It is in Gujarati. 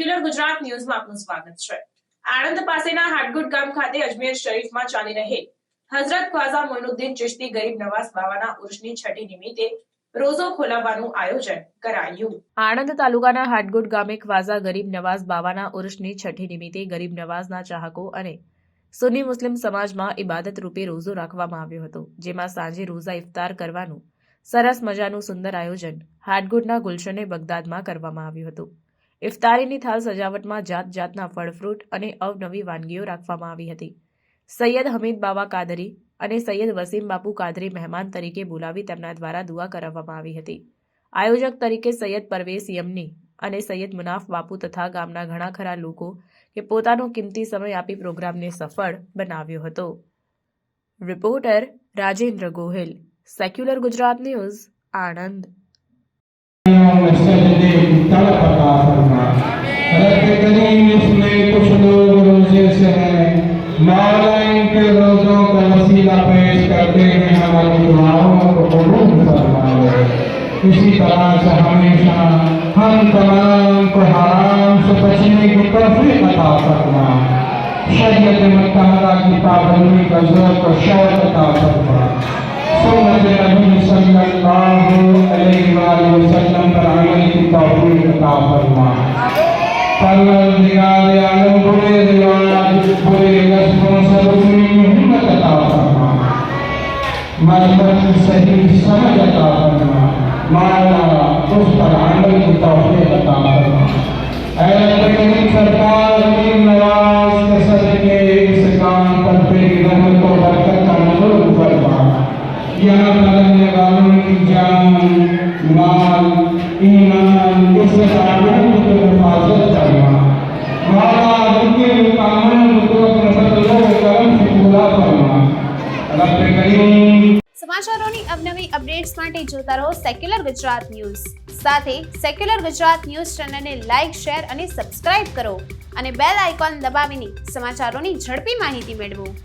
સેક્યુલર ગુજરાત ન્યૂઝમાં આપનું સ્વાગત છે। આણંદ પાસેના હાટગુટ ગામ ખાતે અજમેર શરીફમાં ચાલી રહેલ હઝરત ખ્વાજા મોઇનુદ્દીન ચિશ્તી ગરીબ નવાઝ બાવાના ઉર્ષની છઠ્ઠી નિમિત્તે રોઝો ખોલાવવાનું આયોજન કરાયું। આણંદ તાલુકાના હાટગુટ ગામે ખ્વાજા ગરીબ નવાઝ બાવાના ઉર્ષની છઠ્ઠી નિમિત્તે ગરીબ નવાઝના ચાહકો અને સુન્ની મુસ્લિમ સમાજમાં ઇબાદત રૂપે રોઝો રાખવામાં આવ્યો હતો, જેમાં સાંજે રોઝા ઇફતાર કરવાનું સરસ મજાનું સુંદર આયોજન હાટગુટના ગુલશને બગદાદમાં કરવામાં આવ્યું હતું। ઇફતારીની થાળ સજાવટમાં જાત જાતના ફળ ફ્રૂટ અને અવનવી વાનગીઓ રાખવામાં આવી હતી। સૈયદ હમીદ બાવા કાદરી અને સૈયદ વસીમ બાપુ કાદરી મહેમાન તરીકે બોલાવી તેમના દ્વારા દુઆ કરાવવામાં આવી હતી। આયોજક તરીકે સૈયદ પરવેઝ યમની અને સૈયદ મુનાફ બાપુ તથા ગામના ઘણા ખરા લોકો કે પોતાનો કિંમતી સમય આપી પ્રોગ્રામને સફળ બનાવ્યો હતો। Reporter Rajendra Gohil, secular Gujarat news, Anand. इसमें कुछ लोग रोजे से हैं, मौला इनके रोजों का वसीला पेश करते हैं, हमारी दुआओं को कबूल फरमाए। इसी तरह से हमेशा हम तमाम को हराम से बचने की तौफीक अता फरमा। शरीयत मुत्तहदा की पाबंदी का ज़ौक़ और शौक़ अता फरमा। सुन्नत नबी सल्लल्लाहु अलैहि वसल्लम पर अमल की तौफीक अता फरमा। परवरदिगार आलम बुरे रिवाज बुरे रस्मों से रुकने की हिम्मत अता फरमा। मज़हब की सही समझ अता फरमा। मौला उस पर अमल की तौफीक अता फरमा। ऐ करीम सरकार गरीब नवाज के सदके इस काम पर तेरी रहमत और बरकत का नज़ुल फरमा। यहाँ लगने वालों की जान माल ईमान इज्जत आबरू की हिफाजत करना। मौला उनके मुकामों को अपने फजल और करम से पूरा फरमा। रब करीम સમાચારોની અવનવી અપડેટ્સ માટે જોતા રહો સેક્યુલર ગુજરાત ન્યૂઝ। સાથે સેક્યુલર ગુજરાત ન્યૂઝ ચેનલને લાઇક, શેર અને સબસ્ક્રાઇબ કરો અને બેલ આઇકોન દબાવીને સમાચારોની ઝડપી માહિતી મેળવો।